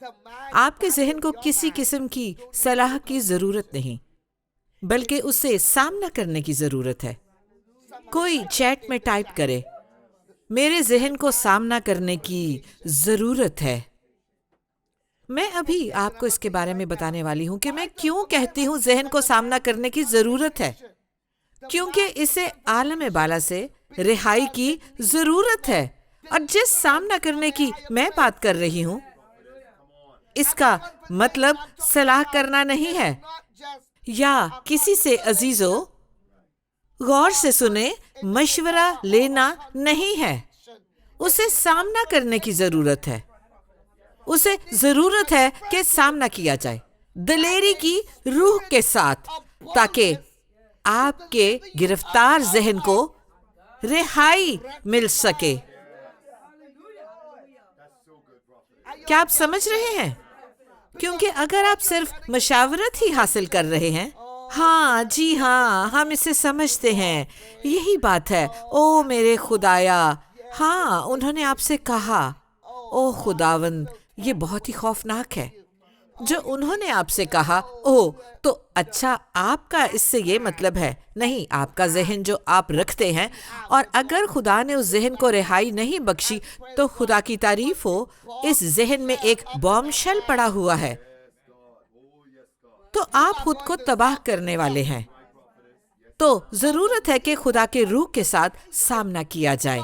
آپ کے ذہن کو کسی قسم کی صلاح کی ضرورت نہیں، بلکہ اسے سامنا کرنے کی ضرورت ہے۔ کوئی چیٹ میں ٹائپ کرے، میرے ذہن کو سامنا کرنے کی ضرورت ہے۔ میں ابھی آپ کو اس کے بارے میں بتانے والی ہوں کہ میں کیوں کہتی ہوں ذہن کو سامنا کرنے کی ضرورت ہے، کیونکہ اسے عالم بالا سے رہائی کی ضرورت ہے۔ اور جس سامنا کرنے کی میں بات کر رہی ہوں، اس کا مطلب صلاح کرنا نہیں ہے یا کسی سے عزیزو غور سے سنیں مشورہ لینا نہیں ہے۔ اسے سامنا کرنے کی ضرورت ہے۔ اسے ضرورت ہے کہ سامنا کیا جائے دلیری کی روح کے ساتھ، تاکہ آپ کے گرفتار ذہن کو رہائی مل سکے۔ کیا آپ سمجھ رہے ہیں؟ کیونکہ اگر آپ صرف مشاورت ہی حاصل کر رہے ہیں، ہاں جی ہاں ہم اسے سمجھتے ہیں، یہی بات ہے، او میرے خدایا، ہاں انہوں نے آپ سے کہا، او خداوند یہ بہت ہی خوفناک ہے جو انہوں نے آپ سے کہا، او تو اچھا آپ کا اس سے یہ مطلب ہے نہیں، آپ کا ذہن جو آپ رکھتے ہیں، اور اگر خدا نے اس ذہن کو رہائی نہیں بخشی تو خدا کی تعریف ہو، اس ذہن میں ایک بوم شل پڑا ہوا ہے، تو آپ خود کو تباہ کرنے والے ہیں۔ تو ضرورت ہے کہ خدا کے روح کے ساتھ سامنا کیا جائے،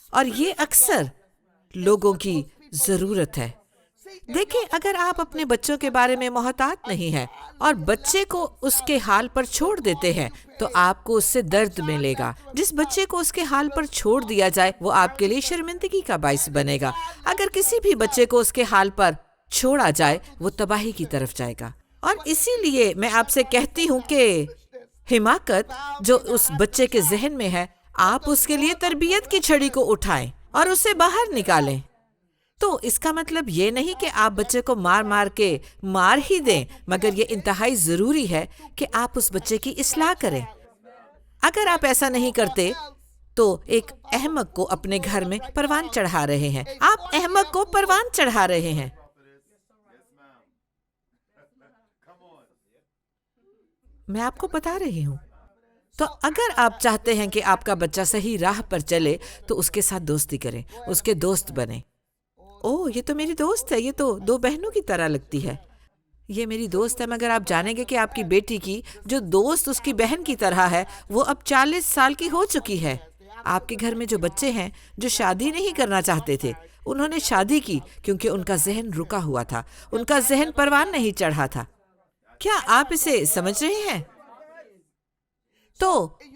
اور یہ اکثر لوگوں کی ضرورت ہے۔ دیکھیں، اگر آپ اپنے بچوں کے بارے میں محتاط نہیں ہیں اور بچے کو اس کے حال پر چھوڑ دیتے ہیں تو آپ کو اس سے درد ملے گا۔ جس بچے کو اس کے حال پر چھوڑ دیا جائے وہ آپ کے لیے شرمندگی کا باعث بنے گا۔ اگر کسی بھی بچے کو اس کے حال پر چھوڑا جائے وہ تباہی کی طرف جائے گا۔ اور اسی لیے میں آپ سے کہتی ہوں کہ حماقت جو اس بچے کے ذہن میں ہے، آپ اس کے لیے تربیت کی چھڑی کو اٹھائیں اور اسے باہر نکالیں۔ تو اس کا مطلب یہ نہیں کہ آپ بچے کو مار کے مار ہی دیں، مگر یہ انتہائی ضروری ہے کہ آپ اس بچے کی اصلاح کریں۔ اگر آپ ایسا نہیں کرتے تو ایک احمق کو اپنے گھر میں پروان چڑھا رہے ہیں۔ آپ احمق کو پروان چڑھا رہے ہیں۔ میں آپ کو بتا رہی ہوں۔ تو اگر آپ چاہتے ہیں کہ آپ کا بچہ صحیح راہ پر چلے تو اس کے ساتھ دوستی کریں، اس کے دوست بنیں۔ اوہ یہ تو میری دوست ہے، یہ تو دو بہنوں کی طرح لگتی ہے، یہ میری دوست ہے، مگر آپ جانیں گے کہ آپ کی بیٹی کی جو دوست اس کی بہن کی طرح ہے وہ اب 40 سال کی ہو چکی ہے۔ آپ کے گھر میں جو بچے ہیں جو شادی نہیں کرنا چاہتے تھے، انہوں نے شادی کی کیونکہ ان کا ذہن رکا ہوا تھا، ان کا ذہن پروان نہیں چڑھا تھا۔ کیا آپ اسے سمجھ رہے ہیں؟ تو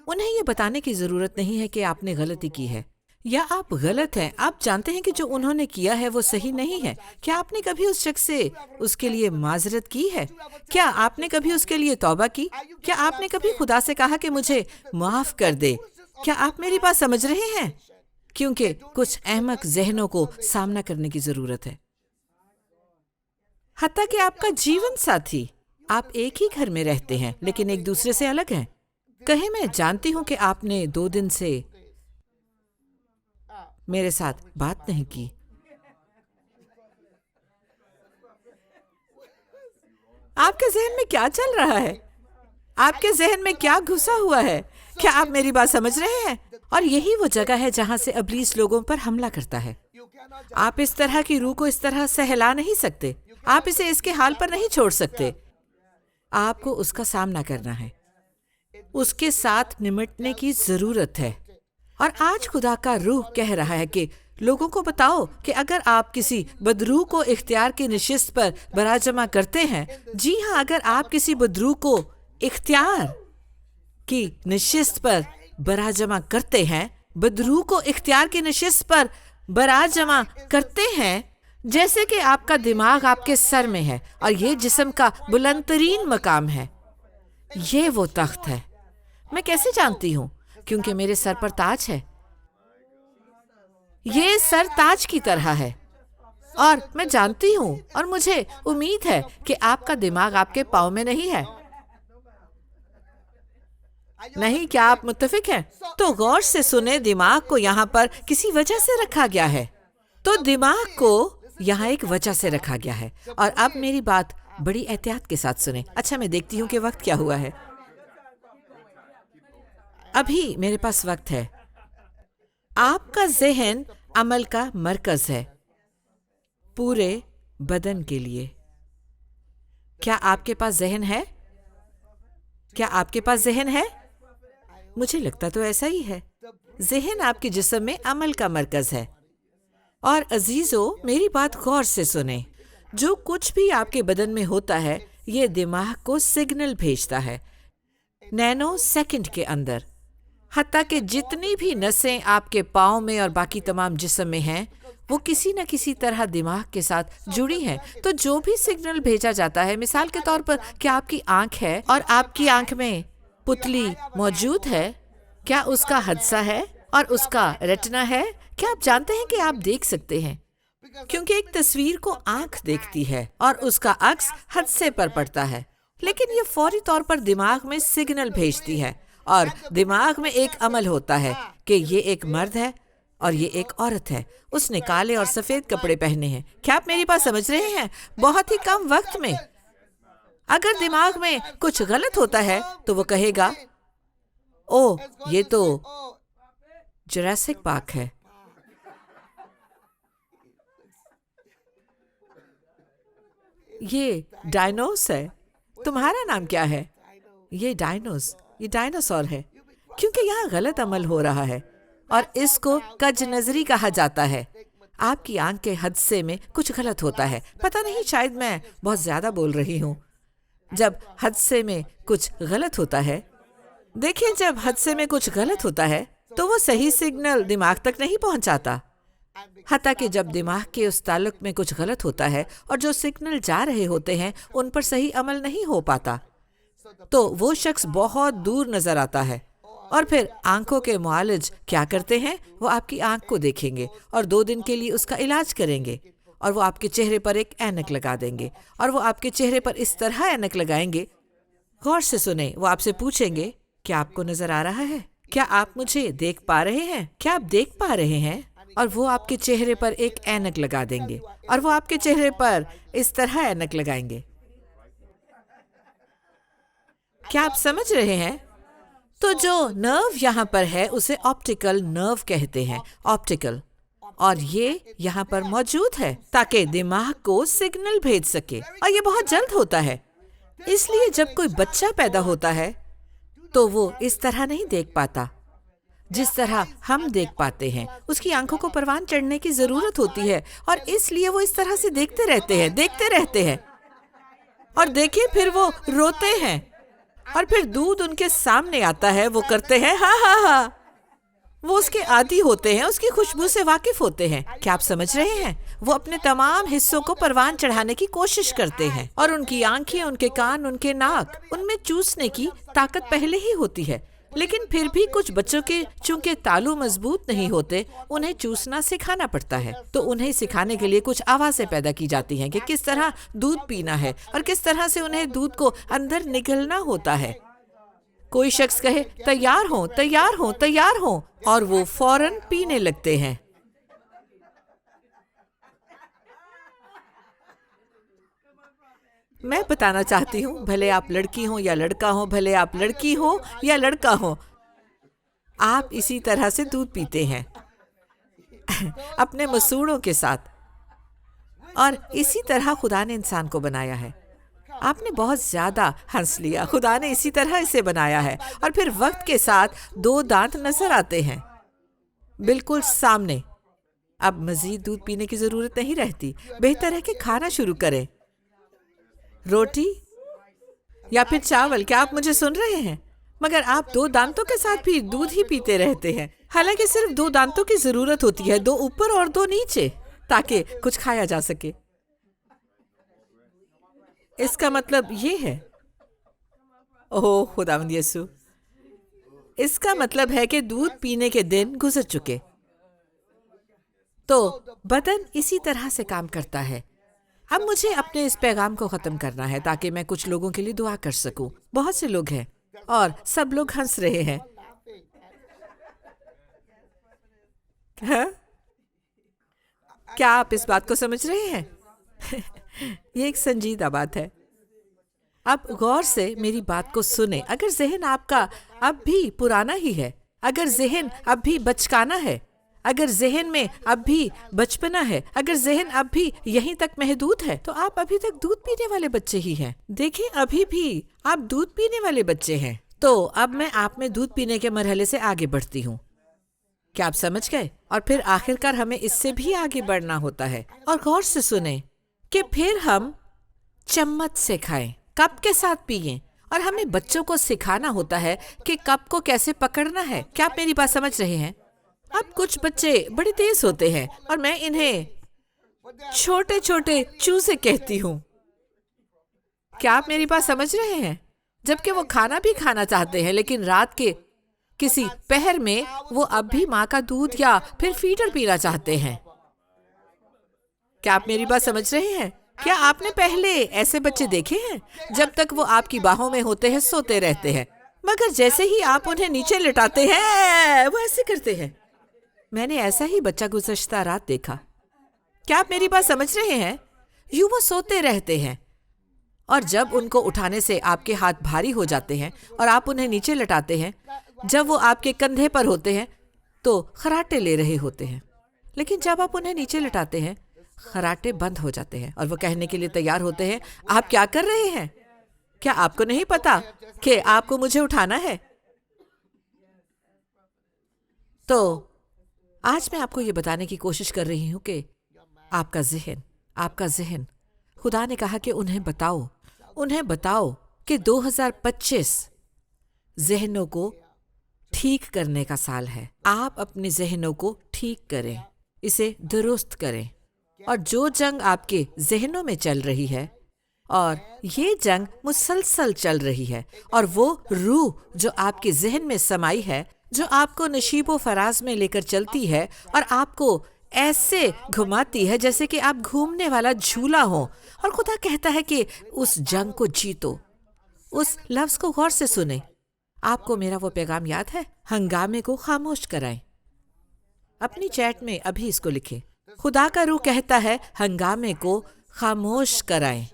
انہیں یہ بتانے کی ضرورت نہیں ہے کہ آپ نے غلطی کی ہے یا آپ غلط ہیں۔ آپ جانتے ہیں کہ جو انہوں نے کیا ہے وہ صحیح نہیں ہے۔ کیا آپ نے کبھی اس شخص سے اس کے لیے معذرت کی ہے؟ کیا آپ نے کبھی اس کے لیے توبہ کی؟ کیا آپ نے کبھی خدا سے کہا کہ مجھے معاف کر دے؟ کیا آپ میری بات سمجھ رہے ہیں؟ کیونکہ کچھ احمق ذہنوں کو سامنا کرنے کی ضرورت ہے۔ حتیٰ کہ آپ کا جیون ساتھی، آپ ایک ہی گھر میں رہتے ہیں لیکن ایک دوسرے سے الگ ہیں۔ کہیں میں جانتی ہوں کہ آپ نے 2 دن سے میرے ساتھ بات نہیں کی۔ آپ کے ذہن میں کیا چل رہا ہے؟ آپ کے ذہن میں کیا گھسا ہوا ہے؟ کیا آپ میری بات سمجھ رہے ہیں؟ اور یہی وہ جگہ ہے جہاں سے ابلیس لوگوں پر حملہ کرتا ہے۔ آپ اس طرح کی روح کو اس طرح سہلا نہیں سکتے، آپ اسے اس کے حال پر نہیں چھوڑ سکتے۔ آپ کو اس کا سامنا کرنا ہے، اس کے ساتھ نمٹنے کی ضرورت ہے۔ اور آج خدا کا روح کہہ رہا ہے کہ لوگوں کو بتاؤ کہ اگر آپ کسی بدروح کو اختیار کی نشست پر براجمع کرتے ہیں، جی ہاں، اگر آپ کسی بدروح کو اختیار کی نشست پر براجمع کرتے ہیں، بدروح کو اختیار کی نشست پر براجمع کرتے ہیں، جیسے کہ آپ کا دماغ آپ کے سر میں ہے اور یہ جسم کا بلند ترین مقام ہے، یہ وہ تخت ہے۔ میں کیسے جانتی ہوں؟ کیونکہ میرے سر پر تاج ہے، یہ سر تاج کی طرح ہے، اور میں جانتی ہوں اور مجھے امید ہے کہ آپ کا دماغ آپ کے پاؤں میں نہیں ہے۔ نہیں، کیا آپ متفق ہیں؟ تو غور سے سنیں، دماغ کو یہاں پر کسی وجہ سے رکھا گیا ہے۔ تو دماغ کو यहाँ एक वजह से रखा गया है। और अब मेरी बात बड़ी एहतियात के साथ सुने। अच्छा, मैं देखती हूँ कि वक्त क्या हुआ है। अभी मेरे पास वक्त है। आपका ज़हन अमल का मरकज है पूरे बदन के लिए। क्या आपके पास ज़हन है? क्या आपके पास ज़हन है? मुझे लगता तो ऐसा ही है। ज़हन आपके जिस्म में अमल का मरकज है। और अजीजों, मेरी बात गौर से सुने। जो कुछ भी आपके बदन में होता है, ये दिमाग को सिग्नल भेजता है नैनो सेकंड के अंदर। हत्ता कि जितनी भी नसें आपके पाँव में और बाकी तमाम जिस्म में हैं, वो किसी न किसी तरह दिमाग के साथ जुड़ी हैं। तो जो भी सिग्नल भेजा जाता है, मिसाल के तौर पर, क्या आपकी आंख है और आपकी आंख में पुतली मौजूद है? क्या उसका हदसा है और उसका रेटिना है? क्या आप जानते हैं कि आप देख सकते हैं? क्योंकि एक तस्वीर को आंख देखती है और उसका अक्स हदसे पर पड़ता है, लेकिन ये फौरी तौर पर दिमाग में सिग्नल भेजती है और दिमाग में एक अमल होता है कि ये एक मर्द है और ये एक औरत है। उसने काले और सफेद कपड़े पहने हैं। क्या आप मेरी बात समझ रहे हैं? बहुत ही कम वक्त में अगर दिमाग में कुछ गलत होता है तो वो कहेगा, ओ, ये तो जुरासिक पार्क है। ये डायनोस है। तुम्हारा नाम क्या है? ये डायनासोर है। क्योंकि यहाँ गलत अमल हो रहा है और इसको कज नजरी कहा जाता है। आपकी आंख के हदसे में कुछ गलत होता है। पता नहीं, शायद मैं बहुत ज्यादा बोल रही हूँ। जब हदसे में कुछ गलत होता है, देखिए, जब हदसे में कुछ गलत होता है तो वो सही सिग्नल दिमाग तक नहीं पहुंचाता। हत्ता कि जब दिमाग के उस ताल्लुक में कुछ गलत होता है और जो सिग्नल जा रहे होते हैं उन पर सही अमल नहीं हो पाता, तो वो शख्स बहुत दूर नजर आता है। और फिर आंखों के मुआलिज क्या करते हैं? वो आपकी आंख को देखेंगे और 2 दिन के लिए उसका इलाज करेंगे और वो आपके चेहरे पर एक ऐनक लगा देंगे और वो आपके चेहरे पर इस तरह ऐनक लगाएंगे। गौर से सुने, वो आपसे पूछेंगे, क्या आपको नजर आ रहा है? क्या आप मुझे देख पा रहे हैं? क्या आप देख पा रहे हैं? और वो आपके चेहरे पर एक ऐनक लगा देंगे और वो आपके चेहरे पर इस तरह ऐनक लगाएंगे। क्या आप समझ रहे हैं? तो जो नर्व यहाँ पर है उसे ऑप्टिकल नर्व कहते हैं, ऑप्टिकल। और ये यहाँ पर मौजूद है ताकि दिमाग को सिग्नल भेज सके, और ये बहुत जल्द होता है। इसलिए जब कोई बच्चा पैदा होता है तो वो इस तरह नहीं देख पाता जिस तरह हम देख पाते हैं। उसकी आंखों को परवान चढ़ने की जरूरत होती है और इसलिए वो इस तरह से देखते रहते हैं और देखिए, फिर वो रोते हैं और फिर दूध उनके सामने आता है, वो करते हैं हा हा हा। वो उसके आदी होते हैं, उसकी खुशबू से वाकिफ होते हैं। क्या आप समझ रहे हैं? वो अपने तमाम हिस्सों को परवान चढ़ाने की कोशिश करते हैं और उनकी आंखें, उनके कान, उनके नाक, उनमें चूसने की ताकत पहले ही होती है। लेकिन फिर भी कुछ बच्चों के चूंकि तालू मजबूत नहीं होते, उन्हें चूसना सिखाना पड़ता है। तो उन्हें सिखाने के लिए कुछ आवाजें पैदा की जाती हैं कि किस तरह दूध पीना है और किस तरह से उन्हें दूध को अंदर निगलना होता है। कोई शख्स कहे, तैयार हो, तैयार हो, तैयार हो, और वो फौरन पीने लगते हैं। मैं बताना चाहती हूँ, भले आप लड़की हो या लड़का हो, भले आप लड़की हो या लड़का हो, आप इसी तरह से दूध पीते हैं अपने मसूड़ों के साथ। और इसी तरह खुदा ने इंसान को बनाया है। आपने बहुत ज्यादा हंस लिया। खुदा ने इसी तरह इसे बनाया है। और फिर वक्त के साथ 2 दांत नजर आते हैं बिल्कुल सामने। अब मजीद दूध पीने की जरूरत नहीं रहती। बेहतर है कि खाना शुरू करें, रोटी या फिर चावल। क्या आप मुझे सुन रहे हैं? मगर आप 2 दांतों के साथ भी दूध ही पीते रहते हैं। हालांकि सिर्फ 2 दांतों की जरूरत होती है, 2 ऊपर और 2 नीचे, ताकि कुछ खाया जा सके। इसका मतलब ये है, ओह खुदावंद यीशु, इसका मतलब है कि दूध पीने के दिन गुजर चुके। तो बदन इसी तरह से काम करता है। अब मुझे अपने इस पैगाम को खत्म करना है ताकि मैं कुछ लोगों के लिए दुआ कर सकूं। बहुत से लोग हैं और सब लोग हंस रहे हैं। हाँ? क्या आप इस बात को समझ रहे हैं؟ ये एक संजीदा बात है। अब गौर से मेरी बात को सुने। अगर ज़हन आपका अब भी पुराना ही है, अगर ज़हन अब भी बचकाना है, अगर ज़हन में अब भी बचपना है, अगर ज़हन अब भी यहीं तक महदूद है, तो आप अभी तक दूध पीने वाले बच्चे ही हैं। देखिए, अभी भी आप दूध पीने वाले बच्चे हैं। तो अब मैं आप में दूध पीने के मरहले से आगे बढ़ती हूँ। क्या आप समझ गए? और फिर आखिरकार हमें इससे भी आगे बढ़ना होता है। और गौर से सुने कि फिर हम चम्मच से खाएं, कप के साथ पिएं, और हमें बच्चों को सिखाना होता है कि कप को कैसे पकड़ना है। क्या आप मेरी बात समझ रहे हैं? अब कुछ बच्चे बड़े तेज होते हैं और मैं इन्हें छोटे छोटे चूजे कहती हूँ। क्या आप मेरी बात समझ रहे हैं? जबकि वो खाना भी खाना चाहते हैं, लेकिन रात के किसी पहर में वो अब भी माँ का दूध या फिर फीडर पीना चाहते हैं। क्या आप मेरी बात समझ रहे हैं? क्या आपने पहले ऐसे बच्चे देखे हैं? जब तक वो आपकी बाहों में होते हैं सोते रहते हैं, मगर जैसे ही आप उन्हें नीचे लिटाते हैं वो ऐसे करते हैं। मैंने ऐसा ही बच्चा गुज़श्ता रात देखा। क्या आप मेरी बात समझ रहे हैं? यूं वो सोते रहते हैं, और जब उनको उठाने से आपके हाथ भारी हो जाते हैं और आप उन्हें नीचे लटाते हैं, जब वो आपके कंधे पर होते हैं तो खराटे ले रहे होते हैं, लेकिन जब आप उन्हें नीचे लटाते हैं खराटे बंद हो जाते हैं और वो कहने के लिए तैयार होते हैं, आप क्या कर रहे हैं? क्या आपको नहीं पता कि आपको मुझे उठाना है? तो आज मैं आपको ये बताने की कोशिश कर रही हूँ कि आपका ज़हन, खुदा ने कहा कि उन्हें बताओ कि 2025 ज़हनों को ठीक करने का साल है। आप अपने ज़हनों को ठीक करें, इसे दुरुस्त करें। और जो जंग आपके ज़हनों में चल रही है, और ये जंग मुसलसल चल रही है, और वो रूह जो आपके ज़हन में समाई है, जो आपको नशीबो फराज में लेकर चलती है और आपको ऐसे घुमाती है जैसे कि आप घूमने वाला झूला हो, और खुदा कहता है कि उस जंग को जीतो। उस लफ्ज़ को गौर से सुने। आपको मेरा वो पैगाम याद है? हंगामे को खामोश कराएं। अपनी चैट में अभी इसको लिखें। खुदा का रूह कहता है हंगामे को खामोश कराएं।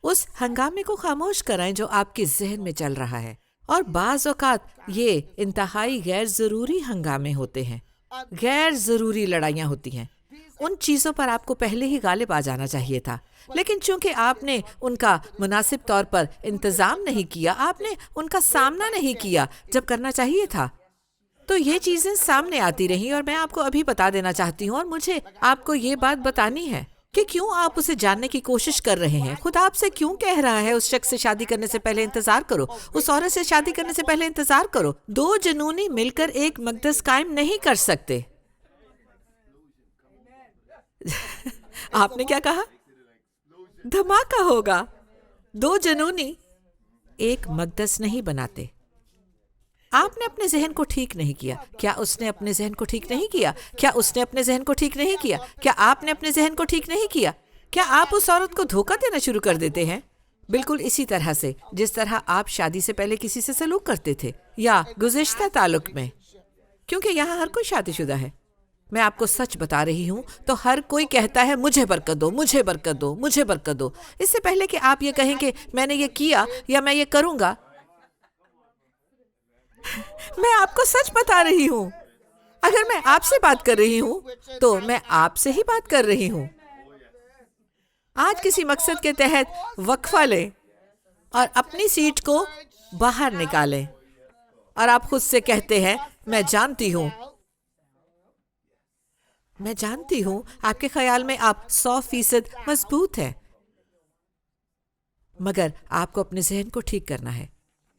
उस हंगामे को खामोश कराएं जो आपके ज़हन में चल रहा है। और बाज़ औक़ात ये इंतहाई गैर ज़रूरी हंगामे होते हैं, गैर ज़रूरी लड़ाइयाँ होती हैं। उन चीज़ों पर आपको पहले ही गालिब आ जाना चाहिए था, लेकिन चूंकि आपने उनका मुनासिब तौर पर इंतज़ाम नहीं किया, आपने उनका सामना नहीं किया जब करना चाहिए था, तो ये चीज़ें सामने आती रहीं। और मैं आपको अभी बता देना चाहती हूँ, और मुझे आपको ये बात बतानी है कि क्यों आप उसे जानने की कोशिश कर रहे हैं। खुदा आपसे क्यों कह रहा है उस शख्स से शादी करने से पहले इंतजार करो, उस औरत से शादी करने से पहले इंतजार करो। 2 जनूनी मिलकर एक मकदस कायम नहीं कर सकते। आपने क्या कहा? धमाका होगा। 2 जनूनी एक मकदस नहीं बनाते। आपने अपने ज़हन को ठीक नहीं किया। क्या उसने अपने ज़हन को ठीक नहीं किया? क्या उसने अपने ज़हन को ठीक नहीं किया? क्या आपने अपने ज़हन को ठीक नहीं किया? क्या आप उस औरत को धोखा देना शुरू कर देते हैं? बिल्कुल इसी तरह से जिस तरह आप शादी से पहले किसी से सलूक करते थे, या गुज़िश्ता ताल्लुक में, क्योंकि यहाँ हर कोई शादीशुदा है। मैं आपको सच बता रही हूँ, तो हर कोई कहता है मुझे बरकत दो, मुझे बरकत दो, मुझे बरकत दो। इससे पहले कि आप ये कहें कि मैंने ये किया या मैं ये करूँगा, मैं आपको सच बता रही हूँ। अगर मैं आपसे बात कर रही हूँ तो मैं आपसे ही बात कर रही हूँ। आज किसी मकसद के तहत वक्फा लें और अपनी सीट को बाहर निकालें, और आप खुद से कहते हैं मैं जानती हूँ आपके ख्याल में आप 100% मजबूत हैं, मगर आपको अपने ज़हन को ठीक करना है।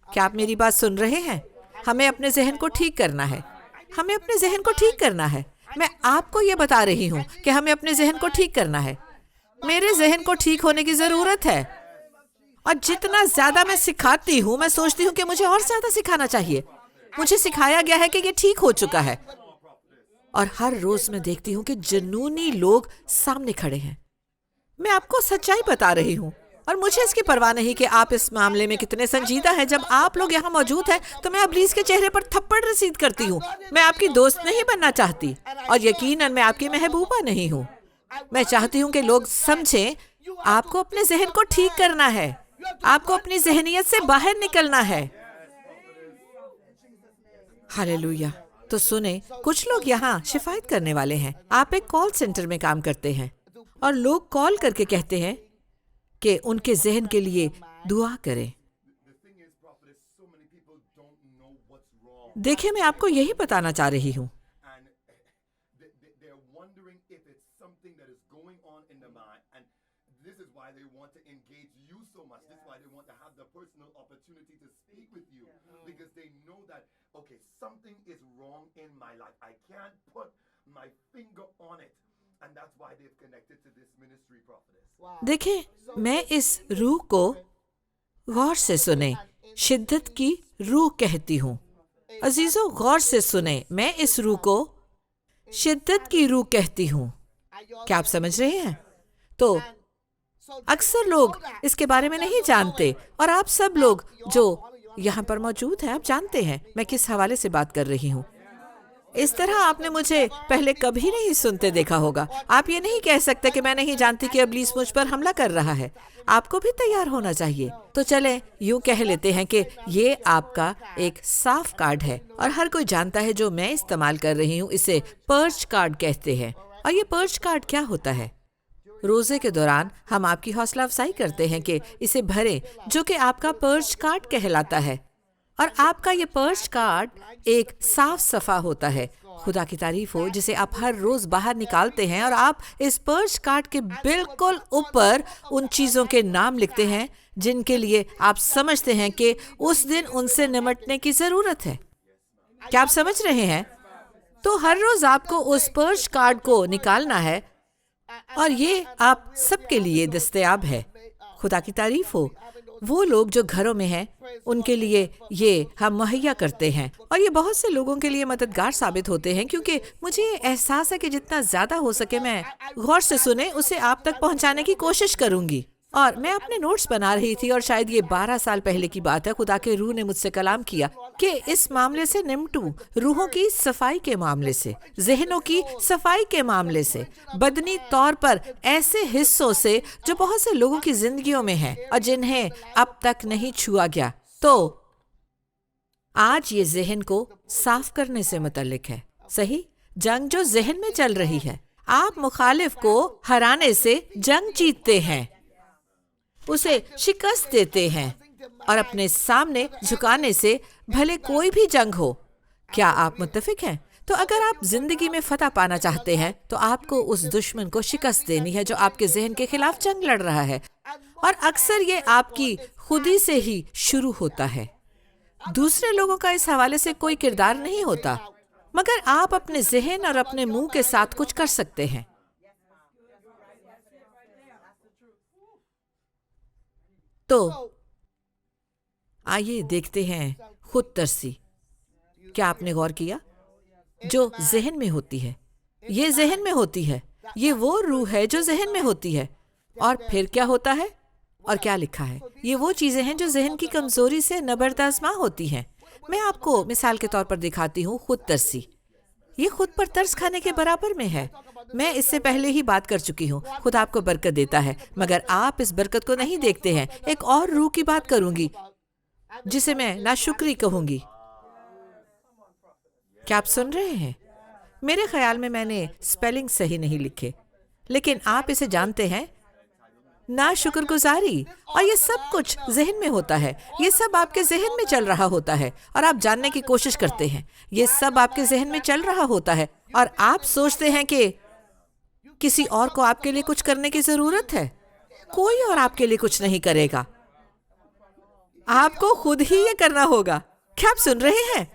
क्या आप मेरी बात सुन रहे हैं? हमें अपने ज़हन को ठीक करना है। हमें अपने ज़हन को ठीक करना है। मैं आपको ये बता रही हूँ कि हमें अपने ज़हन को ठीक करना है। मेरे ज़हन को ठीक होने की ज़रूरत है, और जितना ज़्यादा मैं सिखाती हूँ, मैं सोचती हूँ कि मुझे और ज़्यादा सिखाना चाहिए। मुझे सिखाया गया है कि ये ठीक हो चुका है, और हर रोज़ मैं देखती हूँ कि जुनूनी लोग सामने खड़े हैं। मैं आपको सच्चाई बता रही हूँ, और मुझे इसकी परवाह नहीं कि आप इस मामले में कितने संजीदा हैं। जब आप लोग यहाँ मौजूद हैं तो मैं इब्लीस के चेहरे पर थप्पड़ रसीद करती हूँ। मैं आपकी दोस्त नहीं बनना चाहती, और यकीनन मैं आपकी महबूबा नहीं हूँ। मैं चाहती हूँ कि लोग समझें आपको अपने जहन को ठीक करना है, आपको अपनी जहनियत से बाहर निकलना है। हालेलुया। तो सुने, कुछ लोग यहाँ शिफायत करने वाले हैं। आप एक कॉल सेंटर में काम करते हैं और लोग कॉल करके कहते हैं कि उनके जहन के लिए दुआ करें। देखिए, मैं आपको यही बताना चाह रही हूँ। देखिए, मैं इस रूह को गौर से सुने, शिद्दत की रूह कहती हूँ। अजीजों, गौर से सुने, मैं इस रूह को शिद्दत की रूह कहती हूँ। क्या आप समझ रहे हैं? तो अक्सर लोग इसके बारे में नहीं जानते, और आप सब लोग जो यहाँ पर मौजूद हैं, आप जानते हैं मैं किस हवाले से बात कर रही हूँ। इस तरह आपने मुझे पहले कभी नहीं सुनते देखा होगा। आप ये नहीं कह सकते कि मैं नहीं जानती कि इब्लीस मुझ पर हमला कर रहा है। आपको भी तैयार होना चाहिए। तो चलें यूं कह लेते हैं कि ये आपका एक साफ कार्ड है, और हर कोई जानता है जो मैं इस्तेमाल कर रही हूँ इसे पर्च कार्ड कहते हैं। और ये पर्च कार्ड क्या होता है? रोजे के दौरान हम आपकी हौसला अफजाई करते हैं कि इसे भरें, जो कि आपका पर्च कार्ड कहलाता है। और आपका ये पर्च कार्ड एक साफ सफा होता है। खुदा की तारीफ हो, जिसे आप हर रोज बाहर निकालते हैं, और आप इस पर्च कार्ड के बिल्कुल ऊपर उन चीजों के नाम लिखते हैं जिनके लिए आप समझते हैं कि उस दिन उनसे निपटने की जरूरत है। क्या आप समझ रहे हैं? तो हर रोज आपको उस पर्च कार्ड को निकालना है, और ये आप सबके लिए दस्तयाब है। खुदा की तारीफ हो। वो लोग जो घरों में हैं, उनके लिए ये हम मुहैया करते हैं, और ये बहुत से लोगों के लिए मददगार साबित होते हैं, क्योंकि मुझे ये एहसास है कि जितना ज्यादा हो सके मैं गौर से सुने उसे आप तक पहुंचाने की कोशिश करूंगी। और मैं अपने नोट्स बना रही थी, और शायद ये 12 साल पहले की बात है। खुदा के रूह ने मुझसे कलाम किया कि इस मामले से निमटूं, रूहों की सफाई के मामले से, जहनों की सफाई के मामले से, बदनी तौर पर ऐसे हिस्सों से जो बहुत से लोगों की जिंदगियों में हैं और जिन्हें अब तक नहीं छुआ गया। तो आज ये जहन को साफ करने से मुतल्लिक है। सही, जंग जो जहन में चल रही है, आप मुखालिफ को हराने से जंग जीतते हैं, उसे शिकस्त देते हैं, और अपने सामने झुकाने से भले कोई भी जंग हो। क्या आप मुत्तफिक हैं? तो अगर आप जिंदगी में फतह पाना चाहते हैं तो आपको उस दुश्मन को शिकस्त देनी है जो आपके जहन के खिलाफ जंग लड़ रहा है, और अक्सर ये आपकी खुदी से ही शुरू होता है। दूसरे लोगों का इस हवाले से कोई किरदार नहीं होता, मगर आप अपने जहन और अपने मुंह के साथ कुछ कर सकते हैं। तो आइए देखते हैं खुद तरसी। क्या आपने गौर किया? जो जहन में होती है, ये जहन में होती है, ये वो रूह है जो जहन में होती है। और फिर क्या होता है और क्या लिखा है? ये वो चीजें हैं जो जहन की कमजोरी से नबरदाज़मा होती हैं। मैं आपको मिसाल के तौर पर दिखाती हूँ खुद तरसी। ये खुद पर तरस खाने के बराबर में है। मैं इससे पहले ही बात कर चुकी हूँ। खुद आपको बरकत देता है, मगर आप इस बरकत को नहीं देखते हैं। एक और रूह की बात करूंगी जिसे मैं नाशुक्री कहूंगी। क्या आप सुन रहे हैं? मेरे ख्याल में मैंने स्पेलिंग सही नहीं लिखे, लेकिन आप इसे जानते हैं, नाशुक्रगुजारी। और ये सब कुछ जहन में होता है। ये सब आपके जहन में चल रहा होता है, और आप जानने की कोशिश करते हैं। ये सब आपके जहन में चल रहा होता है, और आप सोचते हैं कि किसी और को आपके लिए कुछ करने की जरूरत है। कोई और आपके लिए कुछ नहीं करेगा, आपको खुद ही ये करना होगा। क्या आप सुन रहे हैं?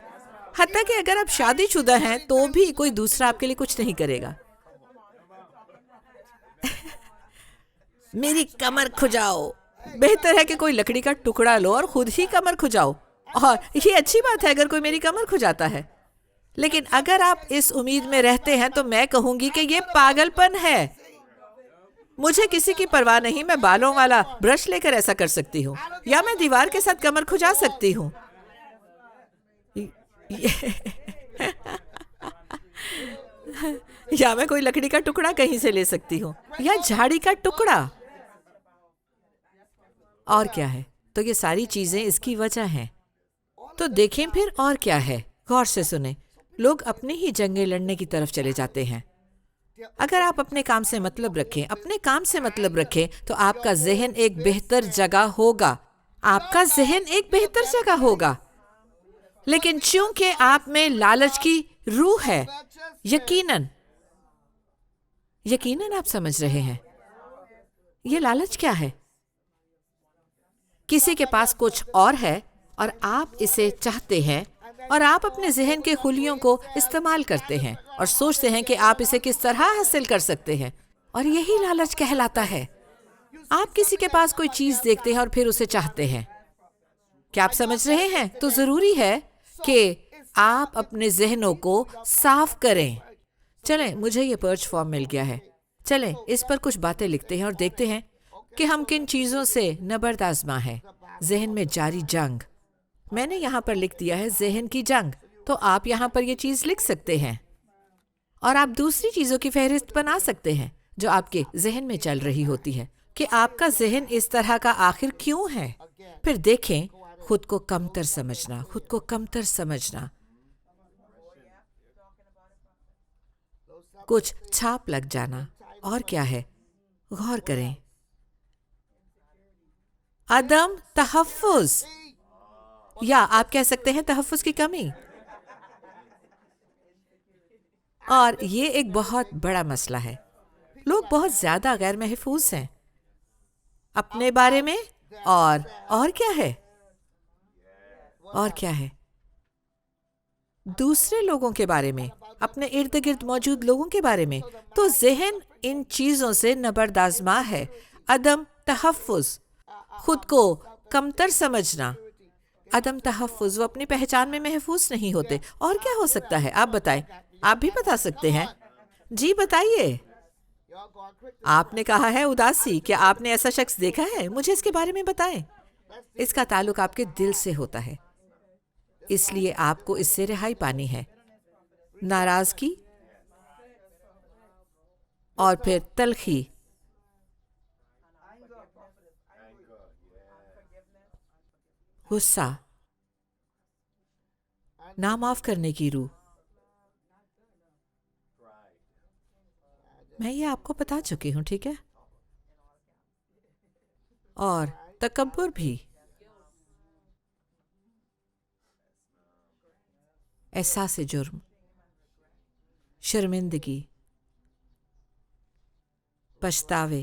हत्ता कि अगर आप शादीशुदा हैं तो भी कोई दूसरा आपके लिए कुछ नहीं करेगा। मेरी कमर खुजाओ। बेहतर है कि कोई लकड़ी का टुकड़ा लो और खुद ही कमर खुजाओ। और ये अच्छी बात है अगर कोई मेरी कमर खुजाता है, लेकिन अगर आप इस उम्मीद में रहते हैं तो मैं कहूंगी कि ये पागलपन है। मुझे किसी की परवाह नहीं। मैं बालों वाला ब्रश लेकर ऐसा कर सकती हूँ, या मैं दीवार के साथ कमर खुजा सकती हूँ। یا میں کوئی لکڑی کا ٹکڑا کہیں سے لے سکتی ہوں، یا جھاڑی کا ٹکڑا، اور کیا ہے؟ تو یہ ساری چیزیں اس کی وجہ ہیں۔ تو دیکھیں پھر اور کیا ہے، غور سے سنیں۔ لوگ اپنی ہی جنگیں لڑنے کی طرف چلے جاتے ہیں۔ اگر آپ اپنے کام سے مطلب رکھیں، اپنے کام سے مطلب رکھیں، تو آپ کا ذہن ایک بہتر جگہ ہوگا، آپ کا ذہن ایک بہتر جگہ ہوگا۔ لیکن چونکہ آپ میں لالچ کی روح ہے، یقیناً آپ سمجھ رہے ہیں یہ لالچ کیا ہے؟ کسی کے پاس کچھ اور ہے اور آپ اسے چاہتے ہیں، اور آپ اپنے ذہن کے خلیوں کو استعمال کرتے ہیں اور سوچتے ہیں کہ آپ اسے کس طرح حاصل کر سکتے ہیں، اور یہی لالچ کہلاتا ہے۔ آپ کسی کے پاس کوئی چیز دیکھتے ہیں اور پھر اسے چاہتے ہیں۔ کیا آپ سمجھ رہے ہیں؟ تو ضروری ہے کہ آپ اپنے ذہنوں کو صاف کریں۔ چلیں، مجھے یہ پرچ فارم مل گیا ہے، چلیں اس پر کچھ باتیں لکھتے ہیں اور دیکھتے ہیں کہ ہم کن چیزوں سے نبرد آزما ہے۔ ذہن میں جاری جنگ، میں نے یہاں پر لکھ دیا ہے ذہن کی جنگ، تو آپ یہاں پر یہ چیز لکھ سکتے ہیں، اور آپ دوسری چیزوں کی فہرست بنا سکتے ہیں جو آپ کے ذہن میں چل رہی ہوتی ہے کہ آپ کا ذہن اس طرح کا آخر کیوں ہے۔ پھر دیکھیں، خود کو کمتر سمجھنا، خود کو کمتر سمجھنا، کچھ چھاپ لگ جانا، اور کیا ہے؟ غور کریں، عدم تحفظ، یا آپ کہہ سکتے ہیں تحفظ کی کمی، اور یہ ایک بہت بڑا مسئلہ ہے۔ لوگ بہت زیادہ غیر محفوظ ہیں اپنے بارے میں، اور کیا ہے؟ اور کیا ہے؟ دوسرے لوگوں کے بارے میں، اپنے ارد گرد موجود لوگوں کے بارے میں۔ تو ذہن ان چیزوں سے نبرد آزما ہے۔ عدم تحفظ، خود کو کمتر سمجھنا، عدم تحفظ، وہ اپنی پہچان میں محفوظ نہیں ہوتے۔ اور کیا ہو سکتا ہے؟ آپ بتائیں، آپ بھی بتا سکتے ہیں، جی بتائیے۔ آپ نے کہا ہے اداسی، کیا آپ نے ایسا شخص دیکھا ہے؟ مجھے اس کے بارے میں بتائیں۔ اس کا تعلق آپ کے دل سے ہوتا ہے، اس لیے آپ کو اس سے رہائی پانی ہے۔ ناراضگی، اور پھر تلخی، غصہ، نا معاف کرنے کی روح، میں یہ آپ کو بتا چکی ہوں، ٹھیک ہے؟ اور تکبر بھی، احساس جرم، شرمندگی، پچھتاوے،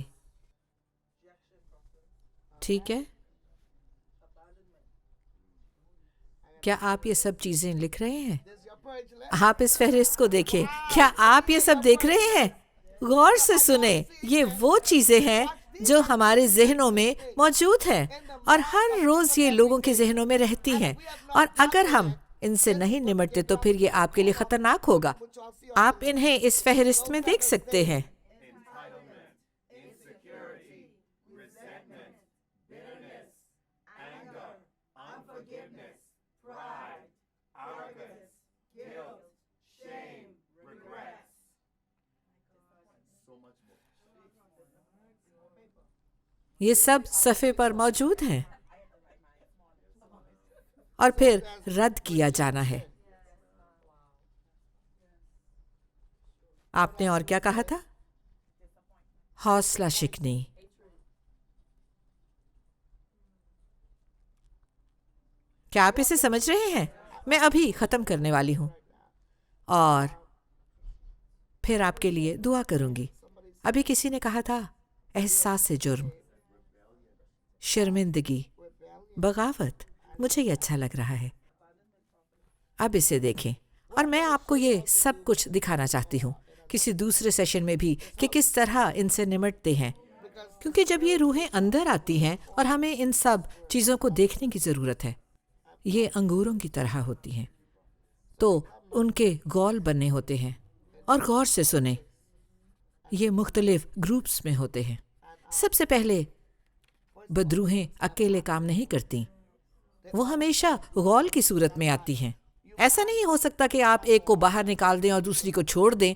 ٹھیک ہے؟ کیا آپ یہ سب چیزیں لکھ رہے ہیں؟ آپ اس فہرست کو دیکھیں، کیا آپ یہ سب دیکھ رہے ہیں؟ غور سے سنیں، یہ وہ چیزیں ہیں جو ہمارے ذہنوں میں موجود ہیں، اور ہر روز یہ لوگوں کے ذہنوں میں رہتی ہیں، اور اگر ہم ان سے نہیں نمٹتے تو پھر یہ آپ کے لیے خطرناک ہوگا۔ آپ انہیں اس فہرست میں دیکھ سکتے ہیں۔ یہ سب صفحے پر موجود ہیں، اور پھر رد کیا جانا ہے۔ آپ نے اور کیا کہا تھا؟ حوصلہ شکنی، کیا آپ اسے سمجھ رہے ہیں؟ میں ابھی ختم کرنے والی ہوں، اور پھر آپ کے لیے دعا کروں گی۔ ابھی کسی نے کہا تھا احساس جرم، شرمندگی، بغاوت۔ مجھے یہ اچھا لگ رہا ہے۔ اب اسے دیکھیں، اور میں آپ کو یہ سب کچھ دکھانا چاہتی ہوں کسی دوسرے سیشن میں بھی کہ کس طرح ان سے نمٹتے ہیں، کیونکہ جب یہ روحیں اندر آتی ہیں اور ہمیں ان سب چیزوں کو دیکھنے کی ضرورت ہے۔ یہ انگوروں کی طرح ہوتی ہیں، تو ان کے گول بننے ہوتے ہیں، اور غور سے سنیں، یہ مختلف گروپس میں ہوتے ہیں۔ سب سے پہلے بدروحیں اکیلے کام نہیں کرتی، وہ ہمیشہ غول کی صورت میں آتی ہیں۔ ایسا نہیں ہو سکتا کہ آپ ایک کو باہر نکال دیں اور دوسری کو چھوڑ دیں۔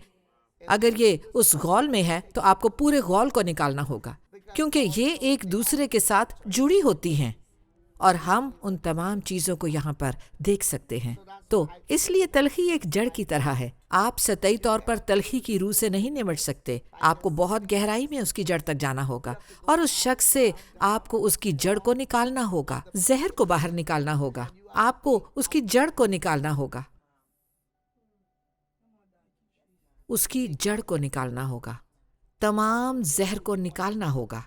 اگر یہ اس غول میں ہے تو آپ کو پورے غول کو نکالنا ہوگا، کیونکہ یہ ایک دوسرے کے ساتھ جڑی ہوتی ہیں اور ہم ان تمام چیزوں کو یہاں پر دیکھ سکتے ہیں۔ تو اس لیے تلخی ایک جڑ کی طرح ہے۔ آپ سطحی طور پر تلخی کی روح سے نہیں نمٹ سکتے، آپ کو بہت گہرائی میں اس کی جڑ تک جانا ہوگا، اور اس شخص سے آپ کو اس کی جڑ کو نکالنا ہوگا، زہر کو باہر نکالنا ہوگا، آپ کو اس کی جڑ کو نکالنا ہوگا، اس کی جڑ کو نکالنا ہوگا، تمام زہر کو نکالنا ہوگا۔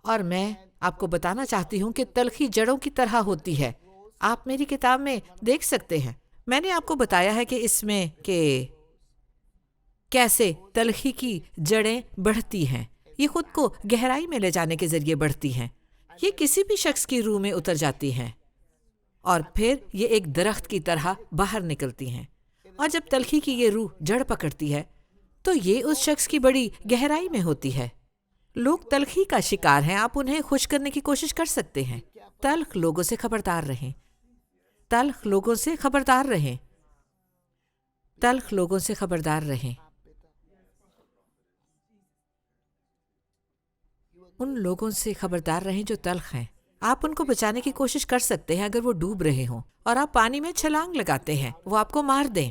اور میں آپ کو بتانا چاہتی ہوں کہ تلخی جڑوں کی طرح ہوتی ہے۔ آپ میری کتاب میں دیکھ سکتے ہیں، میں نے آپ کو بتایا ہے کہ اس میں کہ کیسے تلخی کی جڑیں بڑھتی ہیں، یہ خود کو گہرائی میں لے جانے کے ذریعے بڑھتی ہیں، یہ کسی بھی شخص کی روح میں اتر جاتی ہیں اور پھر یہ ایک درخت کی طرح باہر نکلتی ہیں، اور جب تلخی کی یہ روح جڑ پکڑتی ہے تو یہ اس شخص کی بڑی گہرائی میں ہوتی ہے۔ لوگ تلخی کا شکار ہیں، آپ انہیں خوش کرنے کی کوشش کر سکتے ہیں۔ تلخ لوگوں سے خبردار رہیں، تلخ لوگوں سے خبردار رہیں، تلخ لوگوں سے خبردار رہیں۔ ان لوگوں سے خبردار رہیں جو تلخ ہیں۔ آپ ان کو بچانے کی کوشش کر سکتے ہیں اگر وہ ڈوب رہے ہوں، اور آپ پانی میں چھلانگ لگاتے ہیں، وہ آپ کو مار دیں،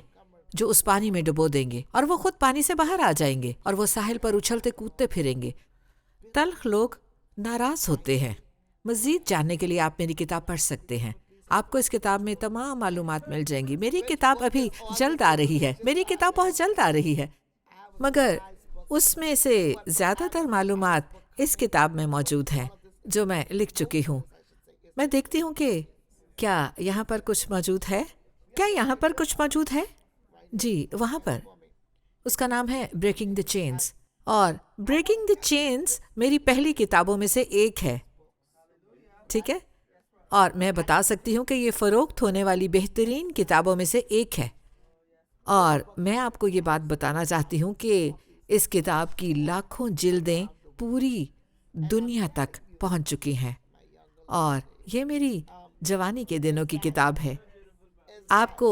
جو اس پانی میں ڈبو دیں گے، اور وہ خود پانی سے باہر آ جائیں گے، اور وہ ساحل پر اچھلتے کودتے پھریں گے۔ تلخ لوگ ناراض ہوتے ہیں۔ مزید جاننے کے لیے آپ میری کتاب پڑھ سکتے ہیں، آپ کو اس کتاب میں تمام معلومات مل جائیں گی۔ میری کتاب ابھی جلد آ رہی ہے، میری کتاب بہت جلد آ رہی ہے، مگر اس میں سے زیادہ تر معلومات اس کتاب میں موجود ہیں جو میں لکھ چکی ہوں۔ میں دیکھتی ہوں کہ کیا یہاں پر کچھ موجود ہے، کیا یہاں پر کچھ موجود ہے؟ جی وہاں پر، اس کا نام ہے بریکنگ دی چینز، اور بریکنگ دی چینز میری پہلی کتابوں میں سے ایک ہے، ٹھیک ہے؟ اور میں بتا سکتی ہوں کہ یہ فروخت ہونے والی بہترین کتابوں میں سے ایک ہے، اور میں آپ کو یہ بات بتانا چاہتی ہوں کہ اس کتاب کی لاکھوں جلدیں پوری دنیا تک پہنچ چکی ہیں، اور یہ میری جوانی کے دنوں کی کتاب ہے۔ آپ کو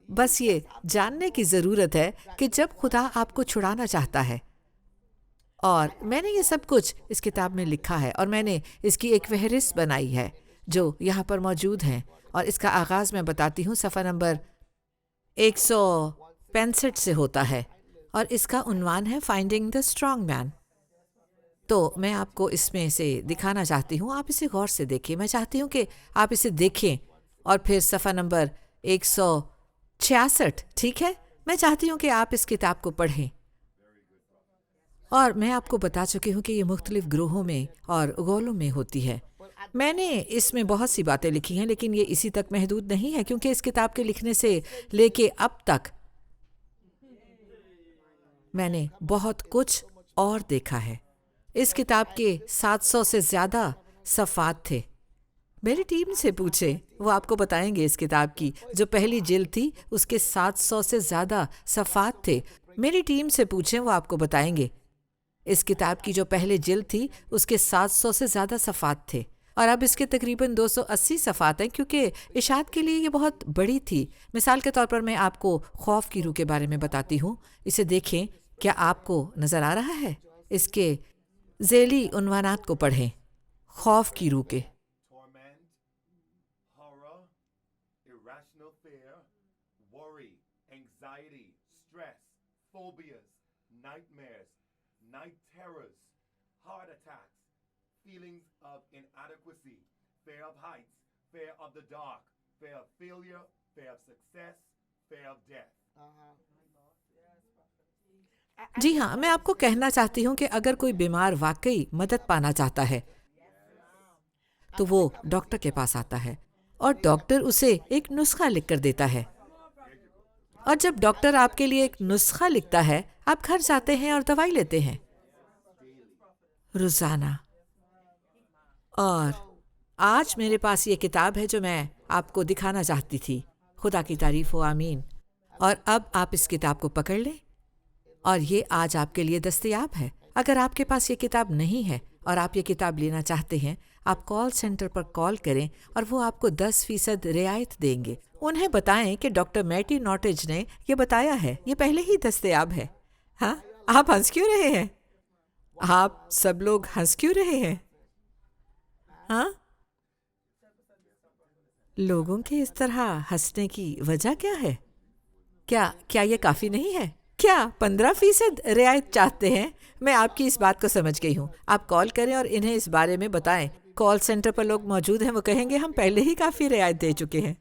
بس یہ جاننے کی ضرورت ہے کہ جب خدا آپ کو چھڑانا چاہتا ہے، اور میں نے یہ سب کچھ اس کتاب میں لکھا ہے، اور میں نے اس کی ایک فہرست بنائی ہے جو یہاں پر موجود ہیں، اور اس کا آغاز میں بتاتی ہوں صفحہ نمبر 165 سے ہوتا ہے، اور اس کا عنوان ہے فائنڈنگ دی اسٹرانگ مین۔ تو میں آپ کو اس میں سے دکھانا چاہتی ہوں، آپ اسے غور سے دیکھیں، میں چاہتی ہوں کہ آپ اسے دیکھیں، اور پھر صفحہ نمبر 166، ٹھیک ہے؟ میں چاہتی ہوں کہ آپ اس کتاب کو پڑھیں، اور میں آپ کو بتا چکی ہوں کہ یہ مختلف گروہوں میں اور غولوں میں ہوتی ہے۔ میں نے اس میں بہت سی باتیں لکھی ہیں، لیکن یہ اسی تک محدود نہیں ہے، کیونکہ اس کتاب کے لکھنے سے لے کے اب تک میں نے بہت کچھ اور دیکھا ہے۔ اس کتاب کے 700 سے زیادہ صفحات تھے۔ میری ٹیم سے پوچھیں، وہ آپ کو بتائیں گے اس کتاب کی جو پہلی جلد تھی اس کے 700 سے زیادہ صفحات تھے۔ میری ٹیم سے پوچھیں، وہ آپ کو بتائیں گے اس کتاب کی جو پہلے جلد تھی اس کے 700 سے زیادہ صفحات تھے، اور اب اس کے تقریباً 280 صفحات ہیں، کیونکہ اشاعت کے لیے یہ بہت بڑی تھی۔ مثال کے طور پر میں آپ کو خوف کی روح کے بارے میں بتاتی ہوں، اسے دیکھیں، کیا آپ کو نظر آ رہا ہے؟ اس کے ذیلی عنوانات کو پڑھیں، خوف کی روح کے۔ Night terrors, heart attacks, feelings of inadequacy, fear of heights, fear of the dark, fear of failure, fear of success, fear of death. جی ہاں، میں آپ کو کہنا چاہتی ہوں کہ اگر کوئی بیمار واقعی مدد پانا چاہتا ہے تو وہ ڈاکٹر کے پاس آتا ہے، اور ڈاکٹر اسے ایک نسخہ لکھ کر دیتا ہے، اور جب ڈاکٹر آپ کے لیے ایک نسخہ لکھتا ہے آپ گھر جاتے ہیں اور دوائی لیتے ہیں روزانہ۔ اور آج میرے پاس یہ کتاب ہے جو میں آپ کو دکھانا چاہتی تھی، خدا کی تعریف ہو، آمین۔ اور اب آپ اس کتاب کو پکڑ لیں، اور یہ آج آپ کے لیے دستیاب ہے۔ اگر آپ کے پاس یہ کتاب نہیں ہے اور آپ یہ کتاب لینا چاہتے ہیں، آپ کال سینٹر پر کال کریں اور وہ آپ کو 10% رعایت دیں گے۔ انہیں بتائیں کہ ڈاکٹر میٹی ناٹج نے یہ بتایا ہے، یہ پہلے ہی دستیاب ہے۔ ہاں، آپ ہنس کیوں رہے ہیں؟ آپ سب لوگ ہنس کیوں رہے ہیں؟ ہاں، لوگوں کے اس طرح ہنسنے کی وجہ کیا ہے؟ کیا یہ کافی نہیں ہے؟ کیا 15% رعایت چاہتے ہیں؟ میں آپ کی اس بات کو سمجھ گئی ہوں. آپ کال کریں اور انہیں اس بارے میں بتائیں. کال سینٹر پر لوگ موجود ہیں، وہ کہیں گے ہم پہلے ہی کافی رعایت دے چکے ہیں.